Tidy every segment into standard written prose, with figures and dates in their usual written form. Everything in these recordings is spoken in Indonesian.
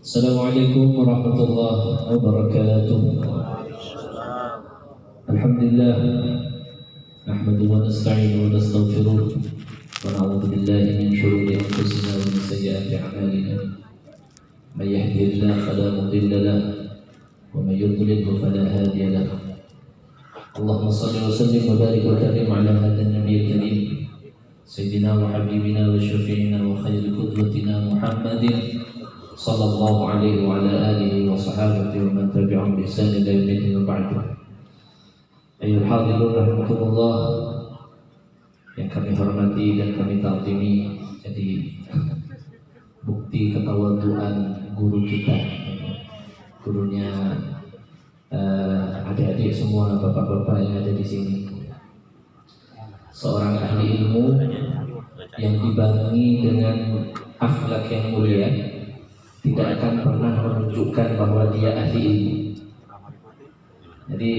Assalamualaikum warahmatullahi wabarakatuh. Alhamdulillah, nahmaduhu wa nasta'inuhu wa nastaghfiruh wa na'udzu billahi min shururi anfusina wa min sayyiati a'malina. May yahdihillahu fala mudilla lahu wa may yudlilhu fala hadiya lahu. Allahumma shalli wa sallim wa barik wa karim ala hadzal nabiyil karim sayyidina wa habibina wa syafi'ina wa khairi qudwatina Muhammadin sallallahu alaihi wa ala alihi wa sahabatihi wa man tabi'ahum bi ihsan ila yaumil ba'd. Ayyuhal hadirun rahimakumullah, yang kami hormati dan kami ta'zimi. Jadi bukti ketawaduan guru kita, gurunya adik-adik semua, bapak-bapak yang ada di sini, seorang ahli ilmu yang dibarengi dengan akhlak yang mulia, tidak akan pernah menunjukkan bahwa dia ahli ilmu. Jadi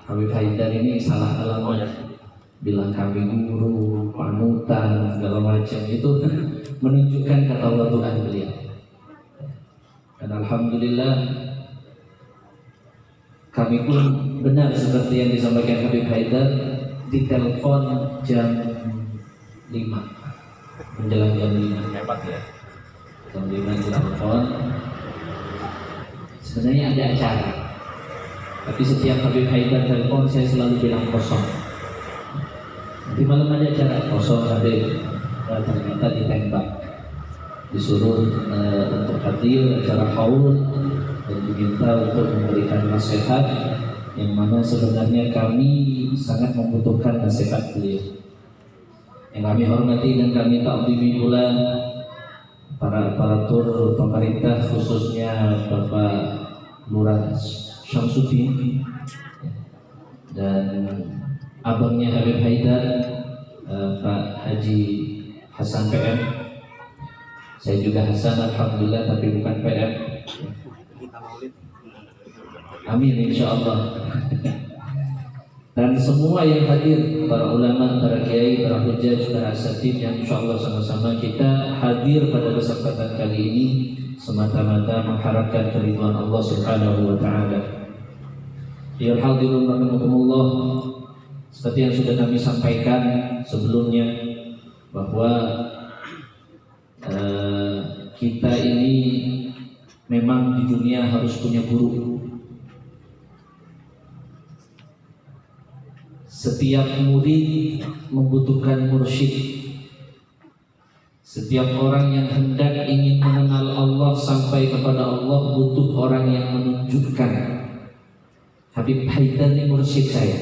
Habib Haidar ini salah alamat, bilang kami guru, panutan, segala macam, itu menunjukkan ketawaduan beliau. Dan alhamdulillah kami pun benar seperti yang disampaikan Habib Haidar, ditelepon jam 5 menjelang jam 5. Hebat ya. Jam 5 telepon. Sebenarnya ada acara, tapi setiap Habib Haidar telepon saya selalu bilang kosong. Nanti malam ada acara, kosong Habib. Ternyata ditembak, disuruh untuk hadir acara haul dan diminta untuk memberikan nasihat, yang mana sebenarnya kami sangat membutuhkan nasihat beliau. Yang kami hormati dan kami ta'zimi pula para aparatur pemerintah, khususnya Bapak Lurah Syamsuddin dan abangnya Habib Haidar, Pak Haji Hasan PM. Saya juga Hasan alhamdulillah, tapi bukan PM. Amin insyaallah. Dan semua yang hadir, para ulama, para kiai, para hujjaj, para asatidz, yang insyaallah sama-sama kita hadir pada kesempatan kali ini semata-mata mengharapkan keridhaan Allah Subhanahu wa taala. Ya hadirun rahimakumullah, seperti yang sudah kami sampaikan sebelumnya, bahwa kita ini memang di dunia harus punya guru. Setiap murid membutuhkan mursyid. Setiap orang yang hendak ingin mengenal Allah sampai kepada Allah butuh orang yang menunjukkan. Habib Haidar ini mursyid saya.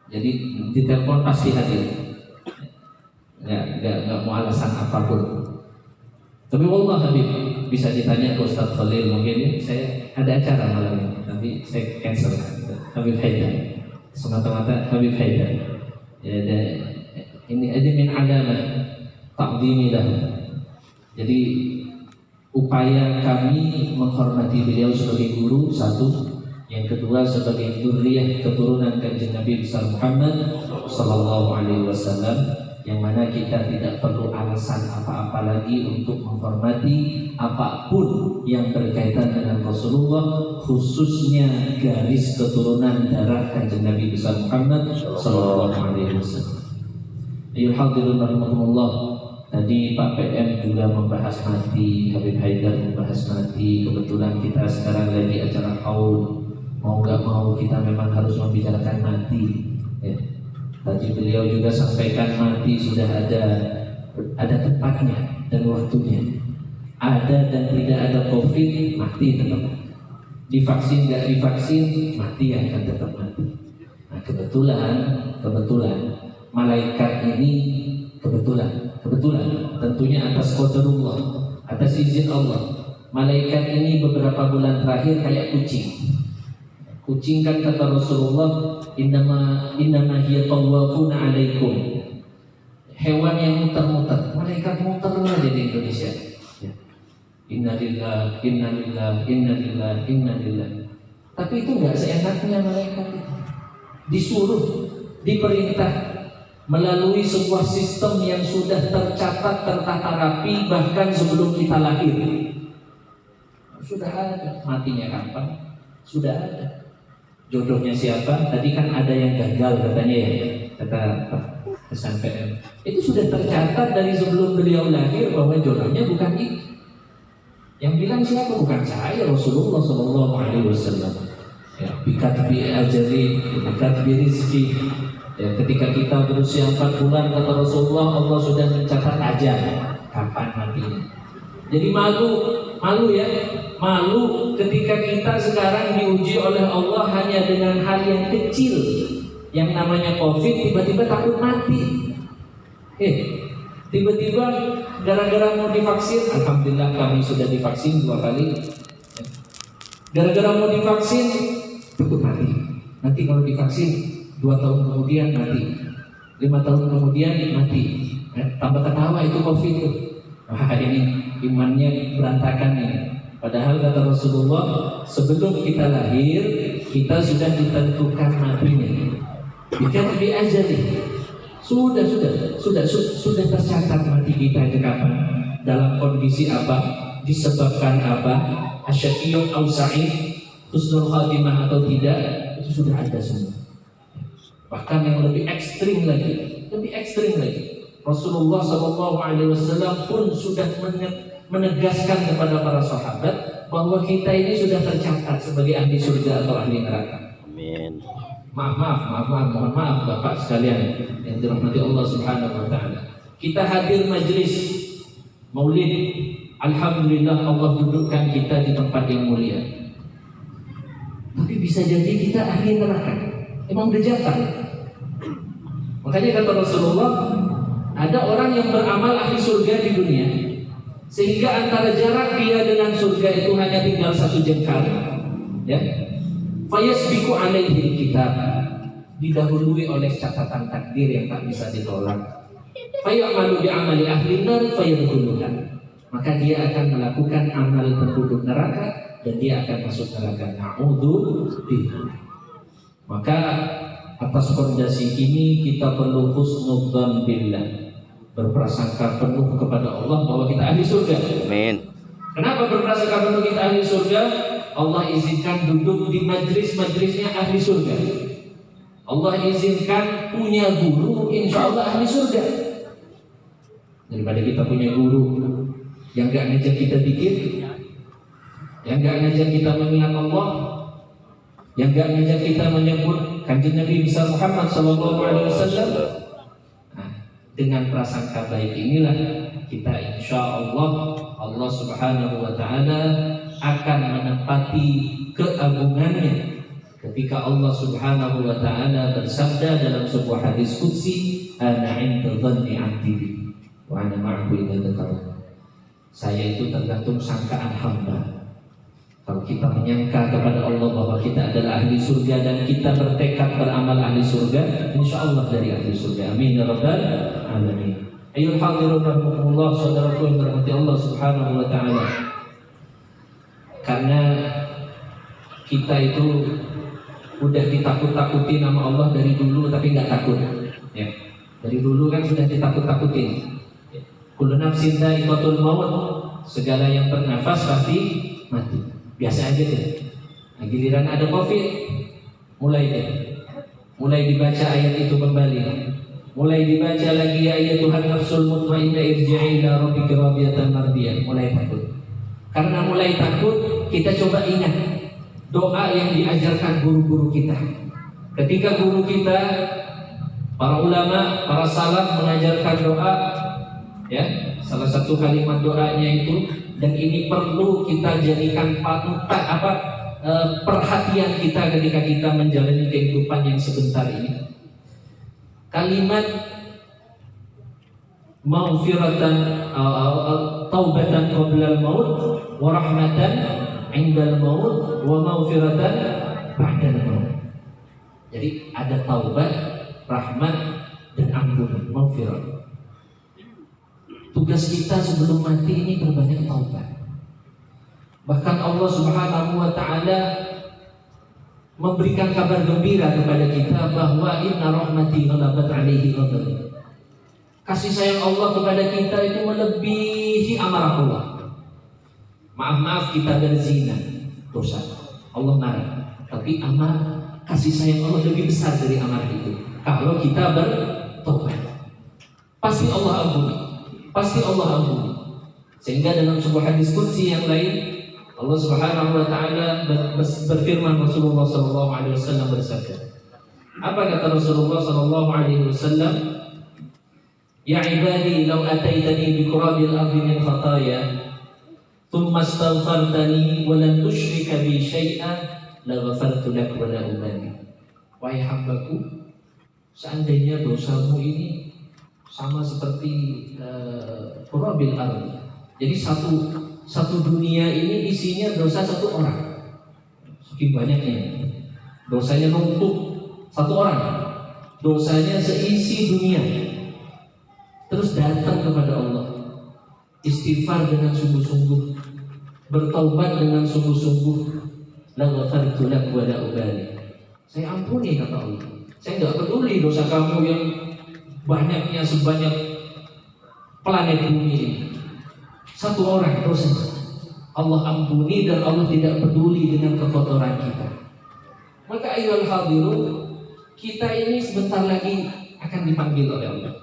Jadi ditelepon pasti hadir. Nggak mau alasan apapun. Tapi wallah Habib, bisa ditanya ke Ustaz Khalil, mungkin saya ada acara malam ini, nanti saya cancel. Habib Haidar, semata-mata Habib Haidar. Ya, ini ada min alamah ta'zimi lahu. Jadi upaya kami menghormati beliau sebagai guru, satu. Yang kedua sebagai dzurriyyah keturunan Kanjeng Nabi besar Muhammad sallallahu alaihi wasallam, yang mana kita tidak perlu alasan apa-apa lagi untuk menghormati apapun yang berkaitan dengan Rasulullah, khususnya garis keturunan darah Kanjeng Nabi besar Muhammad sallallahu alaihi wasallam. Ayyuhal hadirun rahimakumullah, tadi Pak PM juga membahas mati, Habib Haidar membahas mati. Kebetulan kita sekarang lagi acara haul, mau gak mau kita memang harus membicarakan mati ya. Tadi beliau juga sampaikan mati sudah ada tempatnya dan waktunya. Ada dan tidak ada COVID, mati tetap. Divaksin gak divaksin, mati akan tetap mati. Nah kebetulan malaikat ini kebetulan tentunya atas qadarullah, atas izin Allah. Malaikat ini beberapa bulan terakhir kayak kucing. Kucing kan kata Rasulullah, innama hiya tawafuna alaikum. Hewan yang muter-muter, malaikat muter aja di Indonesia. Ya. Innalillah, innalillah, innalillah, innalillah. Tapi itu enggak seenaknya malaikat. Disuruh, diperintah melalui sebuah sistem yang sudah tercatat, tertata rapi bahkan sebelum kita lahir. Sudah ada. Matinya kapan? Sudah ada. Jodohnya siapa? Tadi kan ada yang gagal katanya ya, kata kesampaian. Itu sudah tercatat dari sebelum beliau lahir bahwa jodohnya bukan itu. Yang bilang siapa? Bukan saya, Rasulullah Shallallahu Alaihi Wasallam. Ya, bikatbi ajali, bikatbi rizki. Ya, ketika kita berusia 4 bulan kata Rasulullah, Allah sudah mencatat ajal kapan matinya. Jadi malu ya, malu ketika kita sekarang diuji oleh Allah hanya dengan hal yang kecil, yang namanya COVID, tiba-tiba takut mati. Tiba-tiba gara-gara mau divaksin, alhamdulillah kami sudah divaksin 2 kali. Gara-gara mau divaksin takut mati. Nanti kalau divaksin 2 tahun kemudian mati, 5 tahun kemudian mati. Tambah ketawa itu COVID itu. Wah, ini imannya berantakan ini. Padahal kata Rasulullah, sebelum kita lahir kita sudah ditentukan matinya. Bikin lebih ajali. Sudah tercatat mati kita itu kapan, dalam kondisi apa, disebabkan apa, asyaqiyun aw sa'id, husnul khatimah atau tidak, itu sudah ada semua. Bahkan yang lebih ekstrim lagi, Rasulullah SAW pun sudah menegaskan kepada para sahabat bahwa kita ini sudah tercatat sebagai ahli surga atau ahli neraka. Amin. Mohon maaf Bapak sekalian yang dirahmati Allah Subhanahu wa taala. Kita hadir majelis Maulid, alhamdulillah Allah dudukkan kita di tempat yang mulia. Tapi bisa jadi kita ahli neraka. Emang udah jatah. Makanya kata Rasulullah, ada orang yang beramal ahli surga di dunia, sehingga antara jarak dia dengan surga itu hanya tinggal 1 jengkal, ya. Fayasbiqu alaihi kitab, didahului oleh catatan takdir yang tak bisa ditolak. Fayamalu bi amali ahli nar fayadkhuluha, maka dia akan melakukan amal penduduk neraka dan dia akan masuk neraka. Na'udzubillah. Maka atas fondasi ini kita perlu husnudzan billah, berprasangka penuh kepada Allah bahwa kita ahli surga. Amin. Kenapa berprasangka penuh kita ahli surga? Allah izinkan duduk di majlis-majlisnya ahli surga. Allah izinkan punya guru, insya Allah ahli surga. Daripada kita punya guru yang gak ngajak kita zikir, yang gak ngajak kita mengingat Allah, yang gak ngajak kita menyebut kanjeng Nabi besar Muhammad SAW. Nah, dengan prasangka baik inilah kita insya Allah Subhanahu wa ta'ala akan menempati keagungannya ketika Allah Subhanahu wa ta'ala bersabda dalam sebuah hadis qudsi, ana 'inda dhanni 'abdi bi wa ana ma'ahu idza dzakara. Saya itu tergantung sangkaan hamba. Kalau kita menyangka kepada Allah bahwa kita adalah ahli surga dan kita bertekad beramal ahli surga, insya Allah dari ahli surga. Amin ya rabbal alamin. Ayyuhal hadirun rahimakumullah, saudaraku yang dirahmati Allah Subhanahu wa ta'ala. Karena kita itu udah ditakut-takutin sama Allah dari dulu tapi nggak takut. Ya. Dari dulu kan sudah ditakut-takutin. Kullu nafsin dha'iqatul maut, segala yang bernafas pasti mati. Biasa aja deh. Nah, giliran ada COVID, mulai dibaca ayat itu kembali. Mulai dibaca lagi ya Tuhan nafsul mutmainnah irji'i ila rabbiki radiyatan mardiyah. Mulai takut. Karena mulai takut, kita coba ingat doa yang diajarkan guru-guru kita. Ketika guru kita, para ulama, para salaf mengajarkan doa, ya, salah satu kalimat doanya itu, dan ini perlu kita jadikan perhatian kita ketika kita menjalani kehidupan yang sebentar ini. Kalimat maghfiratan taubatan qabla al-maut wa rahmatan 'indal maut wa maghfiratan ba'dal maut. Jadi ada taubat, rahmat dan ampunan, maghfirah. Tugas kita sebelum mati ini berbanyak taubat. Bahkan Allah Subhanahu wa ta'ala memberikan kabar gembira kepada kita bahwa inna rahmati ghalabat 'alaihi ghadab. Kasih sayang Allah kepada kita itu melebihi amarah Allah. Maaf kita berzina, dosa. Allah marah. Tapi amal kasih sayang Allah lebih besar dari amal itu. Kalau kita bertobat, pasti Allah ampuni. Pasti Allah ampuni. Sehingga dalam sebuah hadis qudsi yang lain, Allah Subhanahu wa taala berfirman, Rasulullah sallallahu alaihi wasallam bersabda. Apa kata Rasulullah sallallahu alaihi wasallam? Ya ibadi law ataitani bi qurabil ardi min khataaya thumma astaghfartani wa lam tusyrika bi syai'an la ghafartu lak wa la ubali. Wahai hambaku, seandainya dosamu ini sama seperti qurabil ardi. Jadi satu dunia ini isinya dosa satu orang. Saking banyaknya. Dosanya numpuk satu orang. Dosanya seisi dunia. Terus datang kepada Allah, istighfar dengan sungguh-sungguh, bertaubat dengan sungguh-sungguh, la ghafartu lak wa la ubali. Saya ampuni, kata Allah. Saya enggak peduli dosa kamu yang banyaknya sebanyak planet bumi ini. Satu orang dosa Allah ampuni dan Allah tidak peduli dengan kekotoran kita. Maka ayyuhal hadirun, kita ini sebentar lagi akan dipanggil oleh Allah.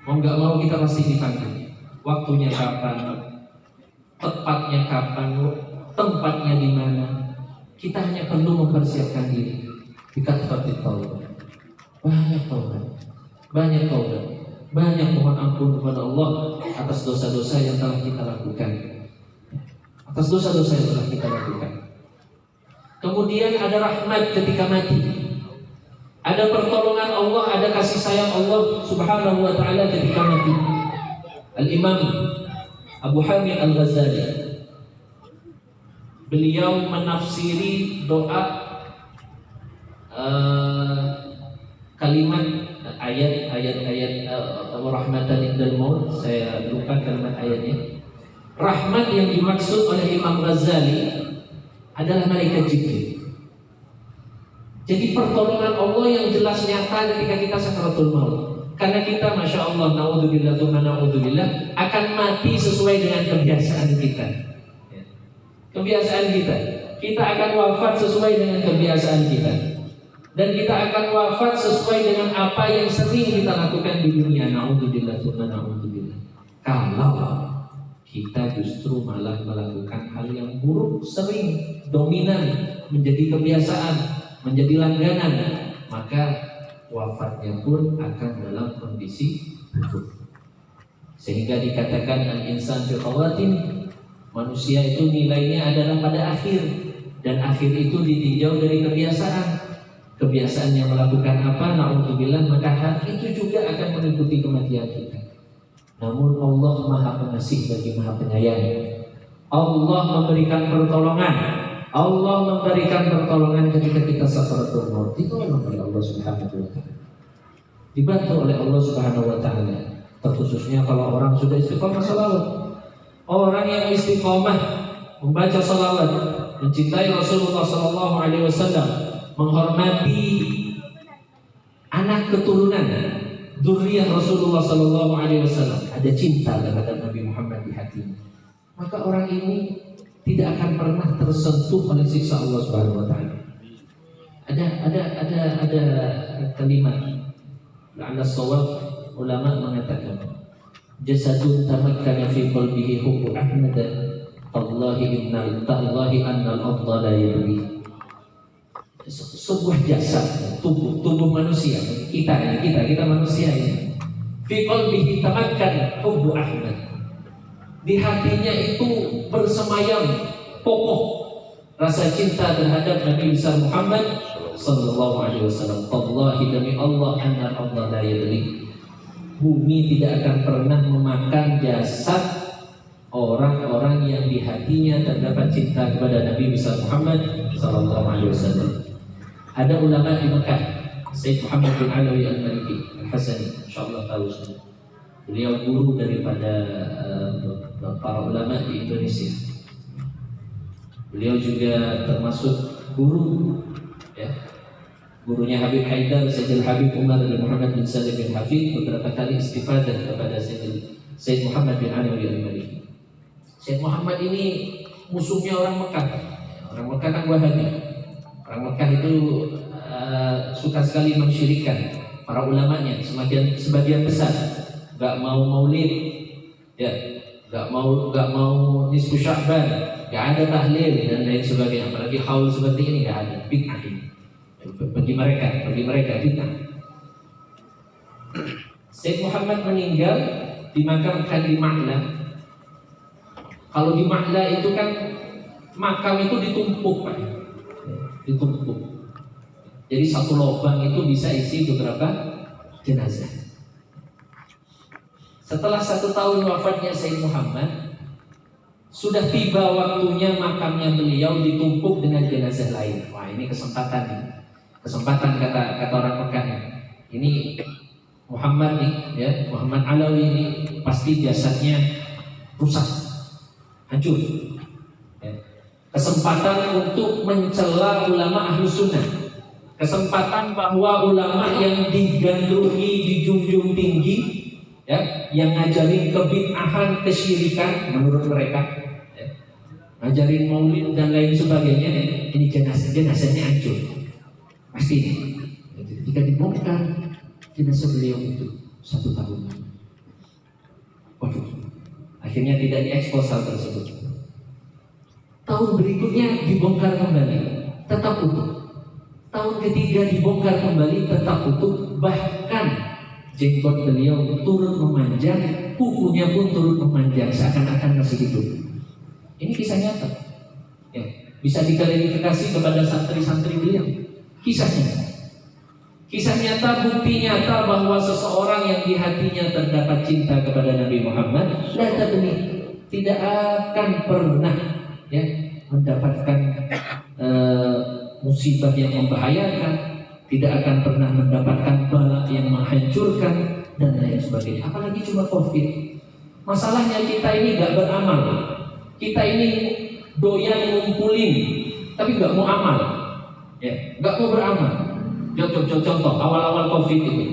Mau nggak mau kita pasti dipanggil. Waktunya kapan, tepatnya kapan, tempatnya di mana. Kita hanya perlu mempersiapkan diri. Seperti taubat, banyak taubat, banyak mohon ampun kepada Allah atas dosa-dosa yang telah kita lakukan. Kemudian ada rahmat ketika mati. Ada pertolongan Allah, ada kasih sayang Allah Subhanahu wa taala ketika mati. Al-Imam Abu Hamid Al-Ghazali, beliau menafsiri doa kalimat ayat rahmatan indal maut. Saya lupa kalimat ayatnya. Rahmat yang dimaksud oleh Imam Ghazali adalah malaikat Jibril. Jadi pertolongan Allah yang jelas nyata ketika kita sakaratul maut. Karena kita, masya Allah, naudzubillah, naudzubillah, akan mati sesuai dengan kebiasaan kita. Kebiasaan kita. Kita akan wafat sesuai dengan kebiasaan kita. Dan kita akan wafat sesuai dengan apa yang sering kita lakukan di dunia. Naudzubillah, naudzubillah. Kalau kita justru malah melakukan hal yang buruk, sering, dominan, menjadi kebiasaan, menjadi langganan, maka wafatnya pun akan dalam kondisi buruk. Sehingga dikatakan al-insan fi khawatim, manusia itu nilainya adalah pada akhir, dan akhir itu ditinjau dari kebiasaan. Kebiasaan yang melakukan apa, na'udzubillah, maka hal itu juga akan mengikuti kematian kita. Namun Allah Maha Pengasih lagi Maha Penyayang. Allah memberikan pertolongan. Allah memberikan pertolongan ketika kita sakaratul maut. Ditolong oleh Allah Subhanahu wa taala. Dibantu oleh Allah Subhanahu wa taala. Terkhususnya kalau orang sudah istiqomah salawat. Orang yang istiqomah membaca salawat, mencintai Rasulullah sallallahu alaihi wasallam, menghormati anak keturunan dzurriyyah Rasulullah sallallahu alaihi wasallam, ada cinta terhadap Nabi Muhammad di hatinya, maka orang ini tidak akan pernah tersentuh oleh siksa Allah Subhanahu wa taala. Ada kalimat la'alla shawab, ulama mengatakan jasadun tamakkana fi qalbihi hubbu Ahmad tallahi annal afdala yadri. Sebuah jasad, tubuh manusia, kita manusia ini, fi qalbihi tamakkan hubbu Ahmad, di hatinya itu bersemayam kokoh rasa cinta terhadap Nabi besar Muhammad sallallahu alaihi wasallam. Tallahi, demi Allah, annal afdala yadri, bumi tidak akan pernah memakan jasad orang-orang yang di hatinya terdapat cinta kepada Nabi besar Muhammad sallallahu alaihi wasallam. Ada ulama di Mekah, Sayyid Muhammad bin Alawi Al-Maliki Al-Hasani, insyaallah tahu semua. Beliau guru daripada para ulama di Indonesia. Beliau juga termasuk guru, ya, gurunya Habib Haidar, Sayyid Habib Umar bin Muhammad bin Salim bin Hafid, beberapa kali istifadah kepada Sayyid Muhammad bin Alawi Al-Maliki. Syekh Muhammad ini musuhnya orang Mekah. Orang Mekah kan Wahabi. Orang Mekah itu suka sekali mensyirikkan para ulamanya, sebagian besar nggak mau maulid, ya, nggak mau nisfu Sya'ban, nggak ada tahlil dan lain sebagainya. Apalagi haul seperti ini nggak ada, bid'ah ini. Bagi mereka bid'ah. Syekh Muhammad meninggal dimakamkan di Ma'la. Kalau di Ma'la itu kan makam itu ditumpuk, Pak. Ditumpuk. Jadi satu lubang itu bisa isi beberapa jenazah. Setelah 1 tahun wafatnya Sayyid Muhammad, sudah tiba waktunya makamnya beliau ditumpuk dengan jenazah lain. Wah, ini kesempatan kata orang Mekah. Ini Muhammad nih, ya, Muhammad Alawi ini pasti jasadnya rusak, hancur. Ya. Kesempatan untuk mencela ulama Ahlus Sunnah, kesempatan bahwa ulama yang digandrungi, dijunjung tinggi, ya, yang ngajarin kebid'ahan, kesyirikan menurut mereka, ya, ngajarin maulid dan lain sebagainya, ini jenazahnya hancur, pasti. Ketika dibongkar jenazah beliau itu 1 tahun, waduh, akhirnya tidak diekspos hal tersebut. Tahun berikutnya dibongkar kembali, tetap utuh. Tahun ketiga dibongkar kembali, tetap utuh. Bahkan jenggot beliau turut memanjang, kukunya pun turut memanjang, seakan-akan masih hidup. Ini kisah nyata, ya, bisa diklarifikasi kepada santri-santri beliau. Kisah nyata, bukti nyata bahwa seseorang yang di hatinya terdapat cinta kepada Nabi Muhammad, tidak akan pernah, ya, mendapatkan musibah yang membahayakan, tidak akan pernah mendapatkan bala yang menghancurkan dan lain sebagainya. Apalagi cuma COVID. Masalahnya kita ini gak beramal. Kita ini doyan ngumpulin, tapi gak mau amal, ya, gak mau beramal. Contoh awal-awal COVID itu,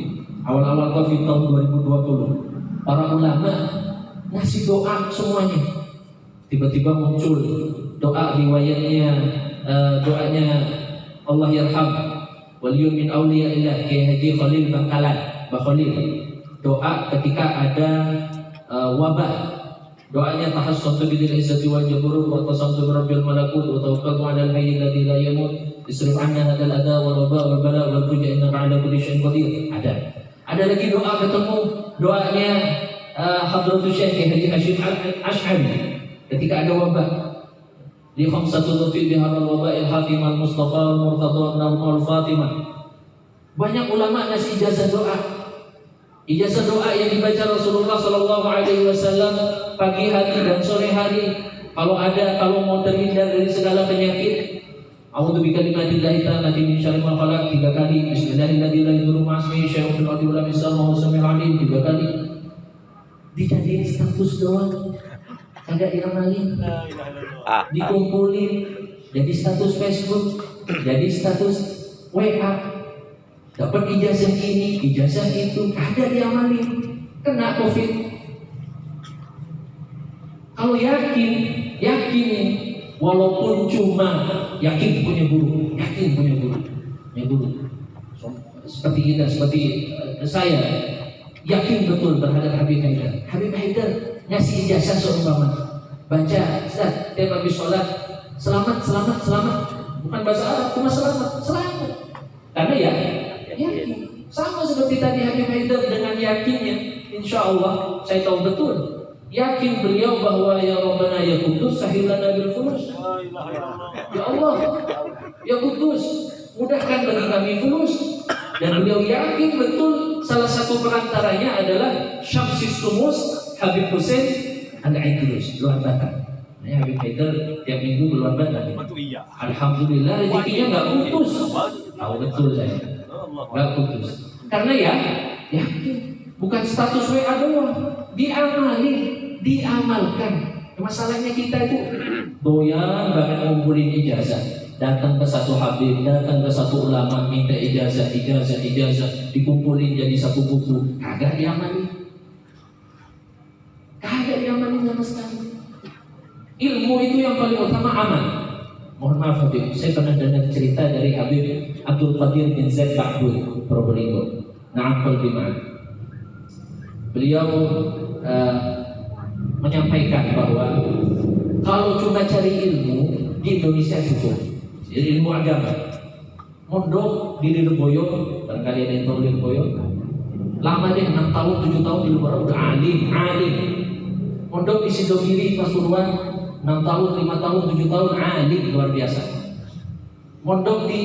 awal-awal COVID tahun 2020, para ulama ngasih doa semuanya. Tiba-tiba muncul doa riwayatnya, doanya Allah yarham waliyun min awliyaillah Kiai Haji Khalil Bangkalan, Mbah Khalil. Doa ketika ada wabah, doanya tahassatu bil izzati wal jabarut wa tasamtu bi rabbil malakut wa tawakkaltu 'alal hayyil ladzi la yamut isrif 'anna hadzal adha wal waba wal bala wal fuja innaka 'ala kulli syai'in qadir. Ada lagi doa ketemu doanya Hadratus Syekh Haji Hasyim Asy'ari ketika ada wabah. Li khamsatu tufi biha al-waba'il hatim al-mustafa al-murtada al-fatimah. Banyak ulama ngasih ijazah doa. Ijazah doa yang dibaca Rasulullah sallallahu alaihi wasallam pagi hari dan sore hari. Kalau mau terhindar dari segala penyakit, a'udzu bikalimatillahi tammati min syarri ma khalaq 3 kali, bismillahirrahmanirrahim, la yadurru ma'asmihi syai'un fil ardi wa la fis samaa'i wa huwa samiul 'alim 3 kali. Dijadiin status doang. Agak diamalin, dikumpulin, jadi status Facebook, jadi status WA, dapat ijazah ini, ijazah itu, agak diamalin, kena COVID. Kalau yakin walaupun cuma yakin punya guru, seperti kita, seperti saya, yakin betul terhadap Habib Haidar. Habib Haidar ngasih ijazah seumpama baca, Ustaz, tiap habis sholat selamat, bukan bahasa Arab, cuma selamat. Karena yakin. Sama seperti tadi Habib Haidar dengan yakinnya, insya Allah saya tahu betul, yakin beliau bahwa ya Rabbana ya Qudus sahilana bil fulus. Ya Allah, ya Qudus, mudahkan bagi kami fulus. Dan beliau yakin betul salah satu perantaranya adalah Syamsis Sumus Habib Hussein Al-Idrus, luar Batak. Nah, Habib Haidar tiap minggu keluar Batak. Alhamdulillah rezekinya nggak putus. Tahu betul saya, nggak putus. Karena yakin, bukan status WA doang, diamalkan. Masalahnya kita itu doyan banget ngumpulin ijazah. Datang ke satu habib, datang ke satu ulama, minta ijazah, dikumpulin jadi satu buku, kagak diamalin sama sekali. Ilmu itu yang paling utama, amal. Mohon maaf Habib, saya pernah dengar cerita dari Habib Abdul Qadir bin Zaid Ba'bud Probolinggo. Na'am qalbi ma'an. Beliau menyampaikan bahwa kalau cuma cari ilmu di Indonesia cukup. Jadi ilmu agama. Mondok di Lirboyo, barangkali ada yang tahu Lirboyo. Lama deh 6 tahun, 7 tahun di Lirboyo udah alim. Mondok di Sidogiri Pasuruan 6 tahun, 5 tahun, 7 tahun alim luar biasa. Mondok di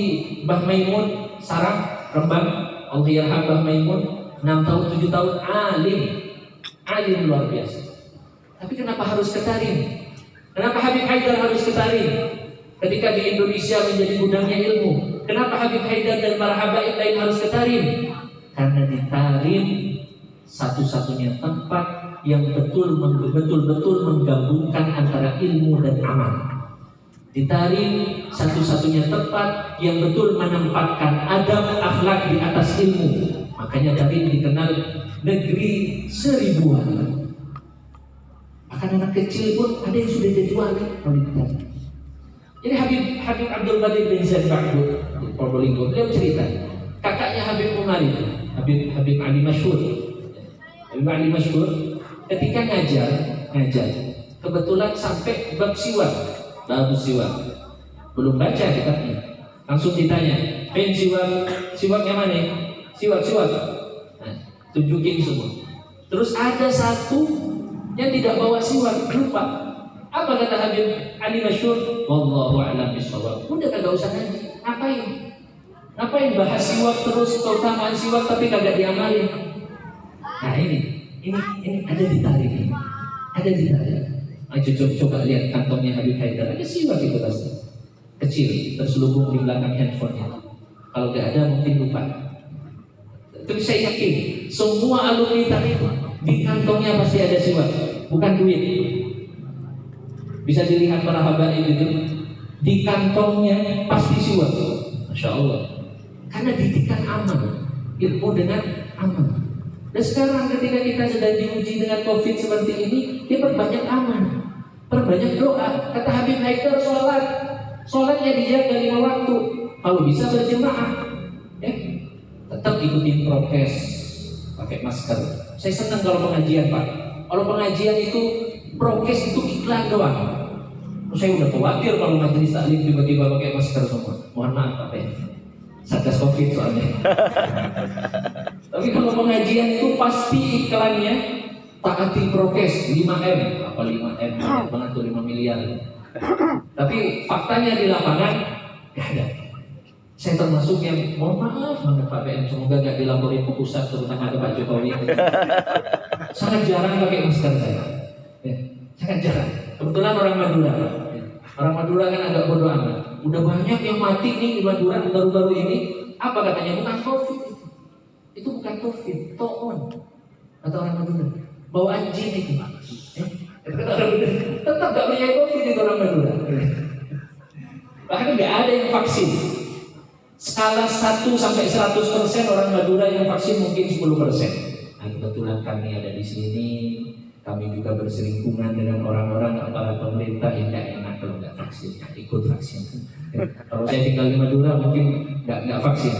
Mbah Maimun Sarang Rembang, Allah yarham Mbah Maimun 6 tahun, 7 tahun alim luar biasa. Tapi kenapa harus ke Tarim? Kenapa Habib Haidar harus ke Tarim? Ketika di Indonesia menjadi gudangnya ilmu, kenapa Habib Haidar dan para habaib lain harus ke Tarim? Karena di Tarim satu-satunya tempat yang betul-betul menggabungkan antara ilmu dan amal. Di Tarim satu-satunya tempat yang betul menempatkan adab akhlak di atas ilmu. Makanya Tarim dikenal negeri seribuan. Bahkan anak kecil pun ada yang sudah jadi wali kalau di Tarim. Jadi Habib Abdul Qadir bin Zaid Ba'bud Probolinggo, beliau cerita kakaknya Habib Umar itu, Habib Ali Masyhur. Habib Ali Masyhur ketika ngajar, kebetulan sampai bab siwak, belum baca kitabnya, langsung ditanya, siwaknya mana? Siwak. Nah, tunjukin semua. Terus ada satu yang tidak bawa siwak, lupa. Apa kata Habib Ali Masyhur? Wallahu a'lam bishawab. Udah kagak usah ngaji. Ngapain bahas siwak terus, keutamaan siwak tapi kagak diamalin? Nah ini ada di Tarim. Coba lihat kantongnya Habib Haidar, ada siwak itu pasti. Kecil, terselubung di belakang handphonenya. Kalau nggak ada mungkin lupa. Tapi saya yakin semua alumni Tarim di kantongnya pasti ada siwak, bukan duit. Bisa dilihat para habaib itu di kantongnya pasti siwak. Masya Allah. Karena didikan amal, ilmu dengan amal. Dan sekarang ketika kita sedang diuji dengan COVID seperti ini, dia perbanyak amal, perbanyak doa. Kata Habib Haidar, sholatnya dijaga 5 waktu. Kalau bisa berjemaah, tetap ikutin prokes, pakai masker. Saya senang kalau pengajian Pak. Kalau pengajian itu prokes itu iklan doang. Saya udah khawatir kalau majelis taklim tiba-tiba pakai masker semua. Mohon maaf Pak ya. Satgas COVID soalnya. Tapi kalau pengajian itu pasti iklannya taati prokes 5M. Apa 5M? Banget tuh 5 miliar. Tapi faktanya di lapangan gak ada. Saya termasuk yang mohon maaf banget Pak PM, semoga gak dilaporin ke pusat terutama ke Pak Jokowi. Sangat jarang pakai masker saya. Ya, sangat jarang. Kebetulan orang Madura. Orang Madura kan agak bodoh amat. Udah banyak yang mati nih di Madura baru-baru ini. Apa katanya? Bukan COVID. Itu bukan COVID, toon. Kata orang Madura. Bau anjing itu. Kata orang Madura. Tetap gak percaya COVID itu orang Madura. Bahkan gak ada yang vaksin. Skala 1 sampai 100% orang Madura yang vaksin mungkin 10%. Nah, kebetulan kami ada di sini. Kami juga berselingkungan dengan orang-orang aparat pemerintah yang gak enak kalau nggak vaksin, ikut vaksin. Kalau saya tinggal di Madura mungkin nggak vaksin.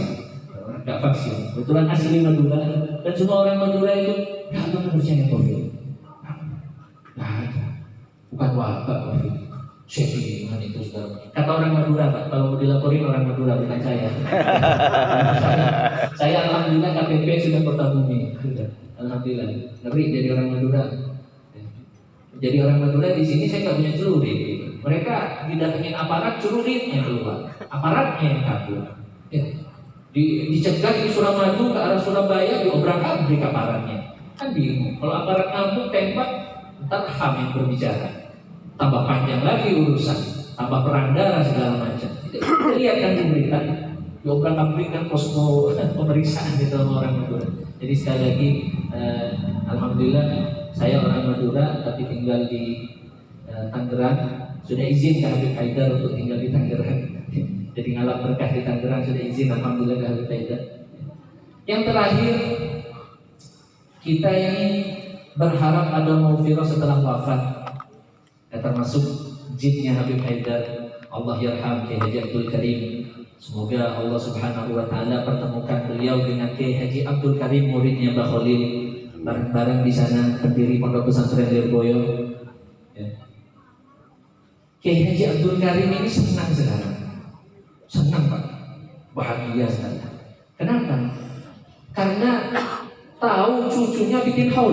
Kebetulan asli Madura dan semua orang Madura itu nggak ada percaya COVID. Nggak ada, bukan wabah COVID. Settingan itu sudah. Kata orang Madura Pak, kalau mau dilaporin orang Madura bukan saya. Saya alhamdulillah KTP sudah Kertabumi. Alhamdulillah, ngeri jadi orang Madura. Jadi orang Madura di sini saya nggak punya celurit. Mereka didatengin aparat, celuritnya keluar, aparatnya yang kabur. Ya. Dicegat di Suramadu ke arah Surabaya, diobrak-abrik aparatnya. Kan bingung. Kalau aparat ngambuk tembak, ntar HAM yang berbicara. Tambah panjang lagi urusan, tambah perang darah segala macam. Kita lihat kan di berita, diobrak-abrik kan posko pemeriksaan gitu sama orang Madura. Jadi sekali lagi, alhamdulillah saya orang Madura tapi tinggal di Tangerang. Sudah izin ke Habib Haidar untuk tinggal di Tangerang. Jadi ngalap berkah di Tangerang sudah izin, alhamdulillah ke Habib Haidar. Yang terakhir, kita ini berharap ada maghfirah setelah wafat. Kata termasuk jidnya Habib Haidar, Allah yarham Kiai Haji Abdul Karim. Semoga Allah Subhanahu wa taala pertemukan beliau dengan Kiai Haji Abdul Karim, muridnya Mbah Khalil, bareng-bareng di sana, pendiri Pondok Pesantren Lirboyo. Ya. Kiai Haji Abdul Karim ini senang sekarang. Senang Pak, bahagia sekali. Kenapa? Karena tahu cucunya bikin haul.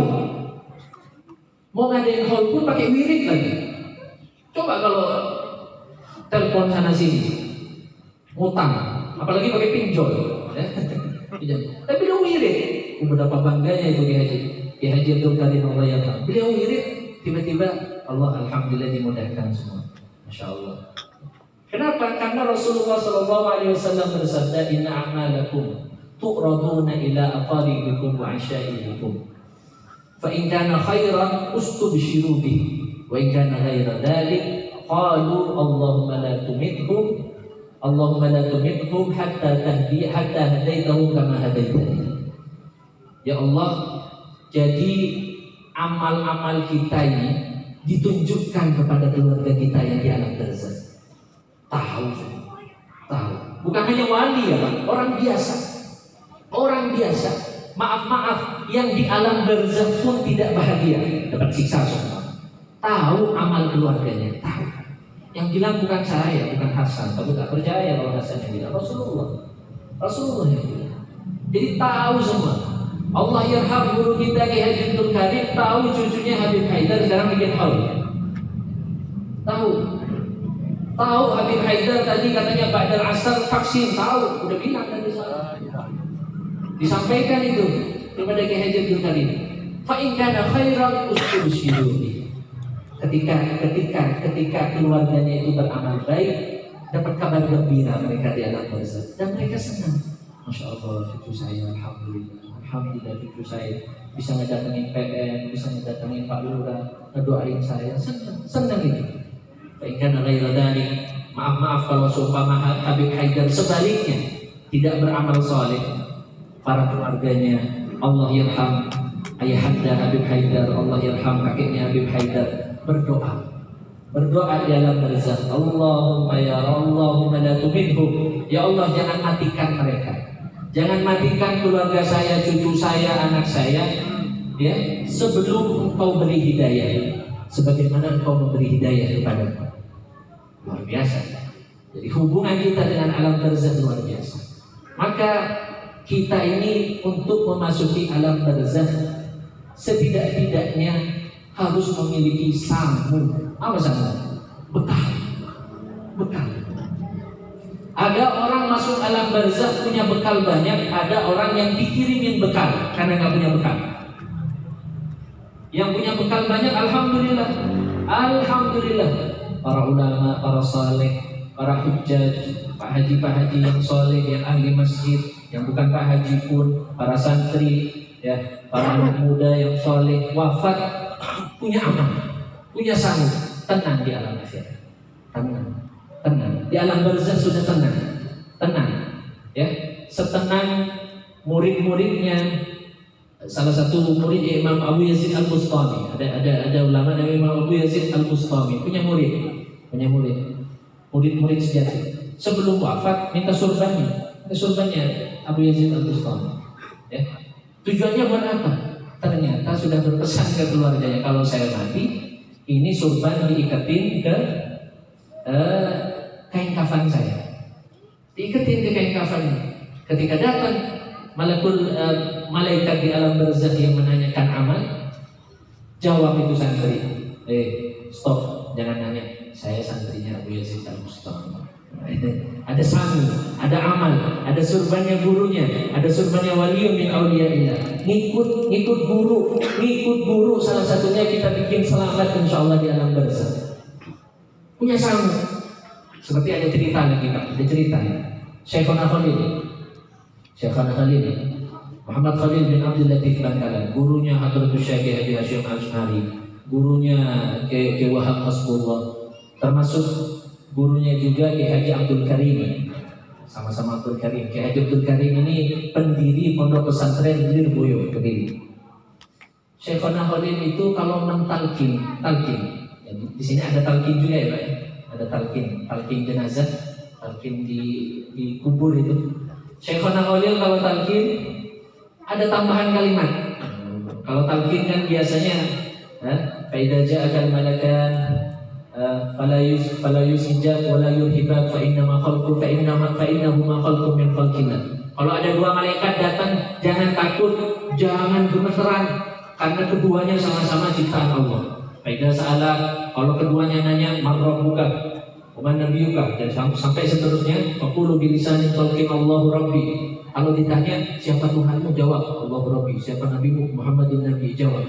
Mau ngadain haul pun pakai wirid lagi. Coba kalau telepon sana sini, ngutang, apalagi pakai pinjol. Ya. Tapi beliau wirid. Berapa bangganya itu Kiai Haji Abdul Karim Allah ya. Beliau wirid, tiba-tiba Allah alhamdulillah dimudahkan semua. Masya Allah. Kenapa? Karena Rasulullah SAW bersabda, Inna a'malakum tu'raduna ila aqaribikum wa asyaibikum. Fa in kana khairan ustubshiru bih, wa in kana ghaira dhalik qalu Allahumma la tumithum hatta hadaitahum kama hadaitani. Ya Allah, jadi amal-amal kita ini ditunjukkan kepada keluarga kita yang di alam barzakh. Tahu. Bukan hanya wali ya Pak, orang biasa. Maaf, yang di alam barzakh pun tidak bahagia, dapat siksa semua. Tahu amal keluarganya, tahu. Yang bilang bukan saya, bukan Hasan. Tapi tak percaya kalau Hasan yang bilang, Rasulullah yang bilang. Jadi tahu semua. Allah yarham guru kita Kiai Haji Abdul Karim, tahu cucunya Habib Haidar sekarang bikin haul. Tahu Habib Haidar tadi katanya ba'dal asar vaksin, tahu, udah bilang tadi saya. Disampaikan itu kepada Kiai Haji Abdul Karim. Fa in kana khairan ustubshiru. Ketika keluarganya itu beramal baik, dapat kabar gembira mereka di alam barzakh dan mereka senang. Masya Allah, cucu saya alhamdulillah cucu saya bisa ngedatengin PM, bisa ngedatengin Pak Lurah, ngedoain saya, senang itu. Baikkan ghaira dzalik, maaf kalau seumpama Habib Haidar sebaliknya tidak beramal saleh, para keluarganya Allah yarham ayahanda Habib Haidar, Allah yarham kakeknya Habib Haidar, berdoa di alam barzakh, Allahumma ya Allahumma la tuminhum, ya Allah jangan matikan mereka, jangan matikan keluarga saya, cucu saya, anak saya, ya, sebelum Engkau beri hidayah, sebagaimana Engkau memberi hidayah kepadaku. Luar biasa. Jadi hubungan kita dengan alam barzakh luar biasa. Maka kita ini untuk memasuki alam barzakh setidak-tidaknya harus memiliki samu. Apa samu? Bekal. Ada orang masuk alam barzakh punya bekal banyak, ada orang yang dikirimin bekal karena nggak punya bekal. Yang punya bekal banyak, alhamdulillah. Para ulama, para saleh, para hujjaj, Pak Haji yang saleh, yang ahli masjid, yang bukan Pak Haji pun, para santri, ya, para anak muda yang saleh wafat punya amal, punya sanggup, tenang di alam akhirat, tenang di alam barzakh sudah tenang, ya, setenang murid-muridnya. Salah satu murid Imam Abu Yazid Al-Bustami, ada ulama dari Imam Abu Yazid Al-Bustami punya murid sejati. Sebelum wafat minta surbannya Abu Yazid Al-Bustami. Ya. Tujuannya buat apa? Ternyata sudah berpesan ke keluarganya, kalau saya mati, ini surban diiketin ke kain kafan saya. Diiketin ke kain kafannya. Ketika datang malaikat di alam barzakh yang menanyakan amal, jawab itu santri, stop, jangan nanya, saya santrinya Abu Yazid Al-Bustami. Ada sami, ada amal, ada surbannya gurunya, ada surbannya waliun min auliyaillah. Ngikut guru, salah satunya kita bikin selamat insyaallah di alam barzakh. Punya sami. Seperti ada cerita lagi Pak, Syekhona Khalil Muhammad Khalil bin Abdul Latif Bangkalan, gurunya Hadratus Syekh Haji Hasyim Al-Asmari, gurunya Kiai Wahab Hasbullah, termasuk gurunya juga Kiai Haji Abdul Karim, sama-sama Abdul Karim. Kiai Haji Abdul Karim ini pendiri Pondok Pesantren Lirboyo Kediri. Syekhona Khalil itu kalau mentalkin, Jadi, di sini ada talqin juga ya Pak ya. Ada talqin jenazah, talqin di kubur itu. Syekhona Khalil kalau talqin ada tambahan kalimat. Kalau talqin kan biasanya faida ja'akal malakan fala yusijab wa la yuhibab fa innama khalqu fa innahuma khalqun min khalqina. Kalau ada dua malaikat datang, jangan takut, jangan gemeteran, karena keduanya sama-sama ciptaan Allah. Faida sa'ala, kalau keduanya nanya man rabbuka wa man nabiyuka, dan sampai seterusnya, faqulu bilisanin talqin Allahu rabbi. Kalau ditanya siapa Tuhanmu, jawab Allahu rabbi. Siapa nabimu, Muhammadun nabi, jawab.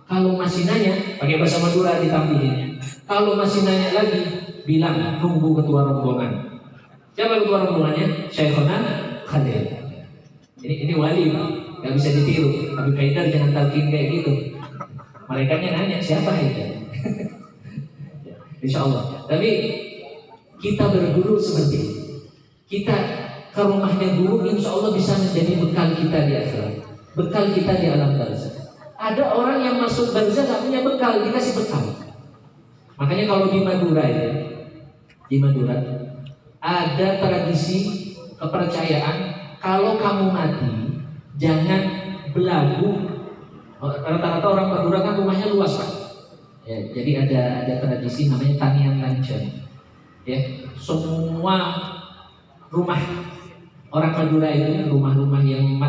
Kalau masih nanya, pakai bahasa Madura ditampihin. Kalau masih nanya lagi, bilang tunggu ketua rombongan. Siapa ketua rombongannya? Syekhona Khalil. Ini wali, nggak bisa ditiru. Habib Haidar jangan talqin kayak gitu. Malaikatnya nanya siapa Haidar. Insya Allah. Tapi kita berguru seperti ini. Kita ke rumahnya guru, insya Allah bisa menjadi bekal kita di akhirat, bekal kita di alam barzakh. Ada orang yang masuk barzakh nggak punya bekal, dikasih bekal. Makanya kalau di Madura ya, di Madura ada tradisi kepercayaan kalau kamu mati jangan belagu. Rata-rata orang Madura kan rumahnya luas Pak. Ya, jadi ada tradisi namanya tanian lancen. Ya, semua rumah orang Madura itu, rumah-rumah yang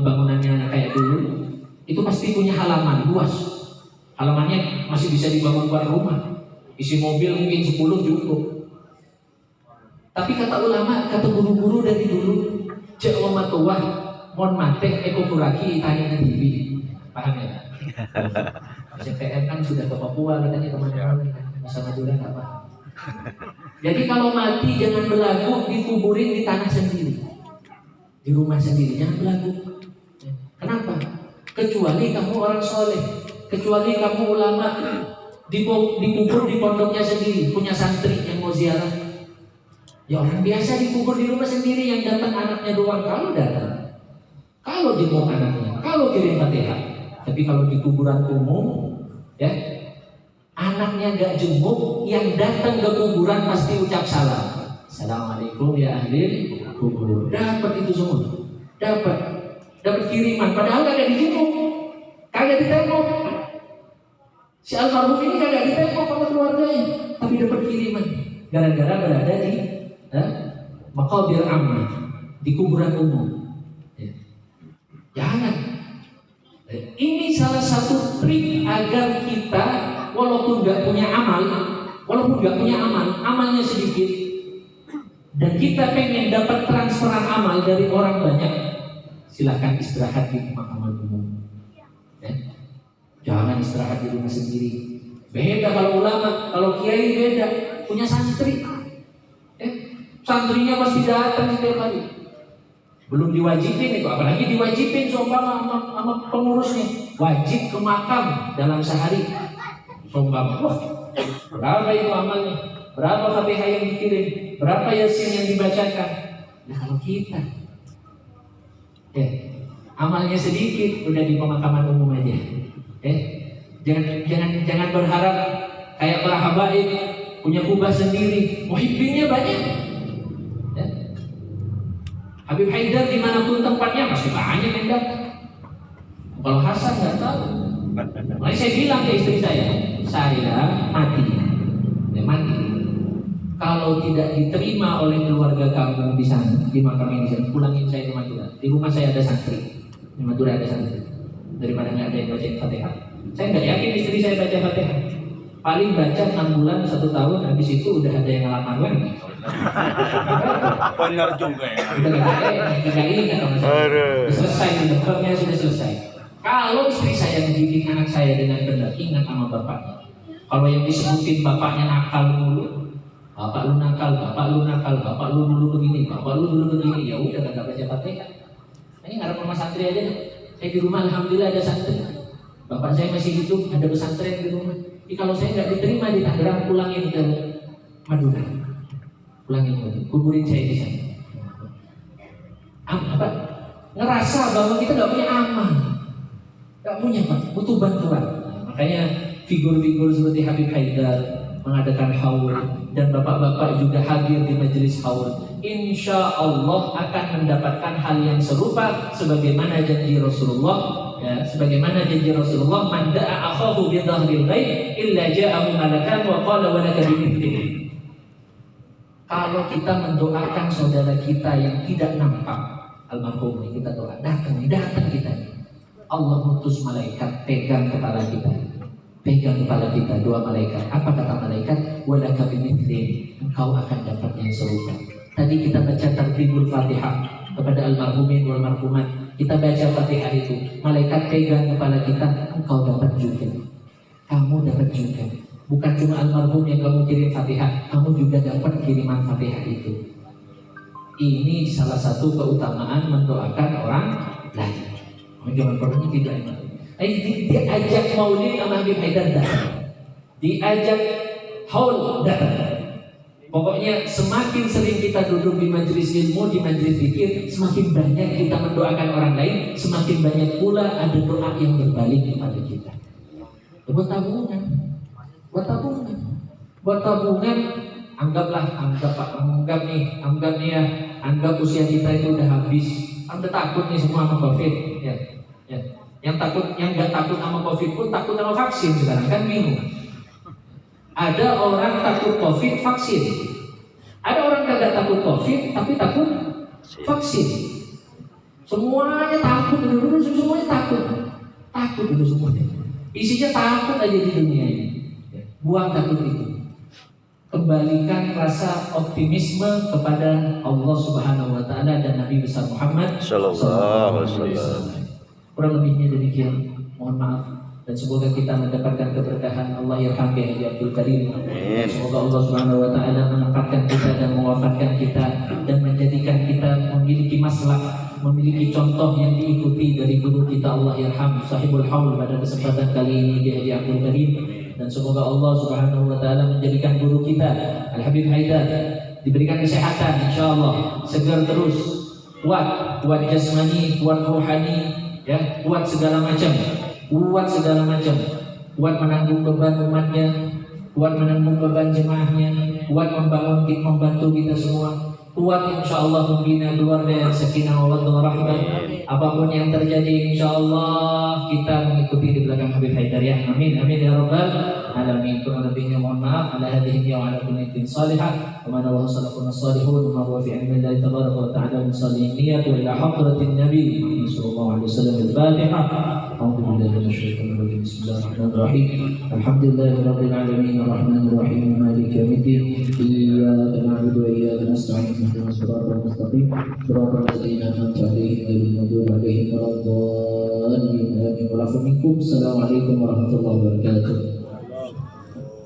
bangunannya kayak dulu, itu pasti punya halaman luas. Halamannya masih bisa dibangun buat rumah. Isi mobil mungkin 10 cukup. Tapi kata ulama, kata guru-guru dari dulu, Jawa matuah mon mate eko kuraki tanya TV. Paham ya? CPM kan sudah ke Papua katanya teman-teman, masa Madura nggak paham. Jadi kalau mati jangan belagu, dikuburin di tanah sendiri, di rumah sendiri, jangan belagu. Kenapa? Kecuali kamu orang soleh, kecuali kamu ulama, dikubur di pondoknya sendiri, punya santri yang mau ziarah. Ya orang biasa dikubur di rumah sendiri, yang datang anaknya doang. Kalau datang, kalau jenguk anaknya, kalau kirim Fatihah. Tapi kalau di kuburan umum, ya anaknya gak jenguk, yang datang ke kuburan pasti ucap salam. Assalamualaikum ya ahli kubur. Dapat itu semua, dapat kiriman. Padahal kagak dijenguk, kagak ditengok. Si almarhum ini kagak ditengok sama keluarganya, tapi dapat kiriman. Gara-gara berada di maqabir ammah, di kuburan umum. Ya. Jangan. Ini salah satu trik agar kita walaupun nggak punya amal, amalnya sedikit, dan kita pengen dapat transferan amal dari orang banyak, silahkan istirahat di pemakaman umum. Ya. Jangan istirahat di rumah sendiri. Beda kalau ulama, kalau kiai beda, punya santri. Santrinya pasti datang setiap hari. Belum diwajibin itu, apalagi diwajibin sama pengurusnya. Wajib ke makam dalam sehari. Sombang. Wah, berapa itu amalnya? Berapa Fatihah yang dikirim? Berapa Yasin yang dibacakan? Nah kalau kita amalnya sedikit, udah di pemakaman umum aja. Jangan berharap kayak para habaib punya kubah sendiri, muhibbinnya banyak. Habib Haidar dimanapun tempatnya masih banyak yang datang. Kalau Hasan nggak tahu. Makanya saya bilang ke istri saya mati. Kalau tidak diterima oleh keluarga kamu di sana, di makam ini, pulangin saya ke Madura. Di rumah saya ada santri, di Madura ada santri. Daripada nggak ada yang baca Fatihah. Saya nggak yakin istri saya baca Fatihah. Paling baca 6 bulan 1 tahun, habis itu udah ada yang ngelamar lagi. Benar juga ya. Udah ingat sama saya. Selesai, dokternya sudah selesai. Kalau istri saya mendidik anak saya dengan benar, ingat sama bapaknya. Kalau yang disebutin bapaknya nakal mulu, bapak lu nakal, bapak lu dulu begini, bapak lu dulu begini, ya udah kagak baca Fatihah. Ini ngarep sama santri aja. Saya di rumah alhamdulillah ada santri. Bapak saya masih hidup, ada pesantren di rumah. Jadi kalau saya nggak diterima di Tangerang, pulangin ke Madura. Kuburin saya di sana. Apa? Ngerasa bahwa kita nggak punya amal, nggak punya Pak, butuh bantuan. Makanya figur-figur seperti Habib Haidar mengadakan haul dan bapak-bapak juga hadir di majelis haul, insya Allah akan mendapatkan hal yang serupa sebagaimana janji Rasulullah. Ya, sebagaimana janji Rasulullah, man da'a akhahu bi dhahril ghaib illa ja'ahu malakan wa qala wa laka bimithlihi. Kalau kita mendoakan saudara kita yang tidak nampak, almarhum ini kita doa, datang kita. Allah mutus malaikat pegang kepala kita. Pegang kepala kita, dua malaikat. Apa kata malaikat? Wa laka bimithlihi. Engkau akan dapat yang serupa. Tadi kita baca tartibul Fatihah kepada almarhumin wal marhumat. Kita baca Fatihah itu, malaikat pegang kepala kita, engkau dapat juga. Kamu dapat juga. Bukan cuma almarhum yang kamu kirim Fatihah, kamu juga dapat kiriman Fatihah itu. Ini salah satu keutamaan mendoakan orang lain. Jangan pernah tidak enak. Diajak maulid sama Habib Haidar datang. Diajak haul datang. Pokoknya semakin sering kita duduk di majelis ilmu, di majelis zikir, semakin banyak kita mendoakan orang lain, semakin banyak pula ada doa yang berbalik kepada kita. Buat tabungan, anggap usia kita itu udah habis. Anda takut nih semua sama COVID, ya. Yang nggak takut sama COVID pun takut sama vaksin sekarang kan bingung. Ada orang takut COVID vaksin. Ada orang kagak takut COVID tapi takut vaksin. Semuanya takut dulu, semuanya takut dulu semuanya. Isinya takut aja di dunia ini. Buang takut itu. Kembalikan rasa optimisme kepada Allah Subhanahu wa taala dan Nabi besar Muhammad sallallahu alaihi wasallam. Kurang lebihnya demikian. Mohon maaf. Dan semoga kita mendapatkan keberkahan Allah yarham bi haji Abdul Karim. Semoga Allah Subhanahu wa taala menempatkan kita dan mewafatkan kita dan menjadikan kita memiliki maslahah, memiliki contoh yang diikuti dari guru kita Allah yarham sahibul haul pada kesempatan kali ini di Haji Abdul Karim. Dan semoga Allah Subhanahu wa taala menjadikan guru kita Al Habib Haidar diberikan kesehatan insyaallah, segar terus, kuat jasmani, kuat rohani, ya, kuat segala macam, kuat menanggung beban umatnya, kuat menanggung beban jemaahnya, kuat membantu kita semua, kuat insyaallah membina keluarga yang sakinah wa rahmah. Apapun yang terjadi insyaallah kita mengikuti di belakang Habib Haidar ya. Amin amin ya rabbal alamin. Kurang lebihnya mohon maaf. Ala hadhihi wa ala kulli niyatin salihah wa man wa salafun salihun wa huwa fi ilmi Allah tabaraka wa ta'ala min salihin niyat wa ila hadratin nabi sallallahu alaihi wasallam. Al-Fatihah. A'udzu billahi minasy syaithanir rajim. Bismillahirrahmanirrahim. Alhamdulillahirabbil alamin arrahmanir rahim maliki yaumiddin. Iyyaka na'budu wa iyyaka nasta'in. Ihdinas siratal mustaqim. Siratal ladzina an'amta 'alaihim ghairil maghdubi 'alaihim waladdallin. Amin. Assalamualaikum warahmatullahi wabarakatuh.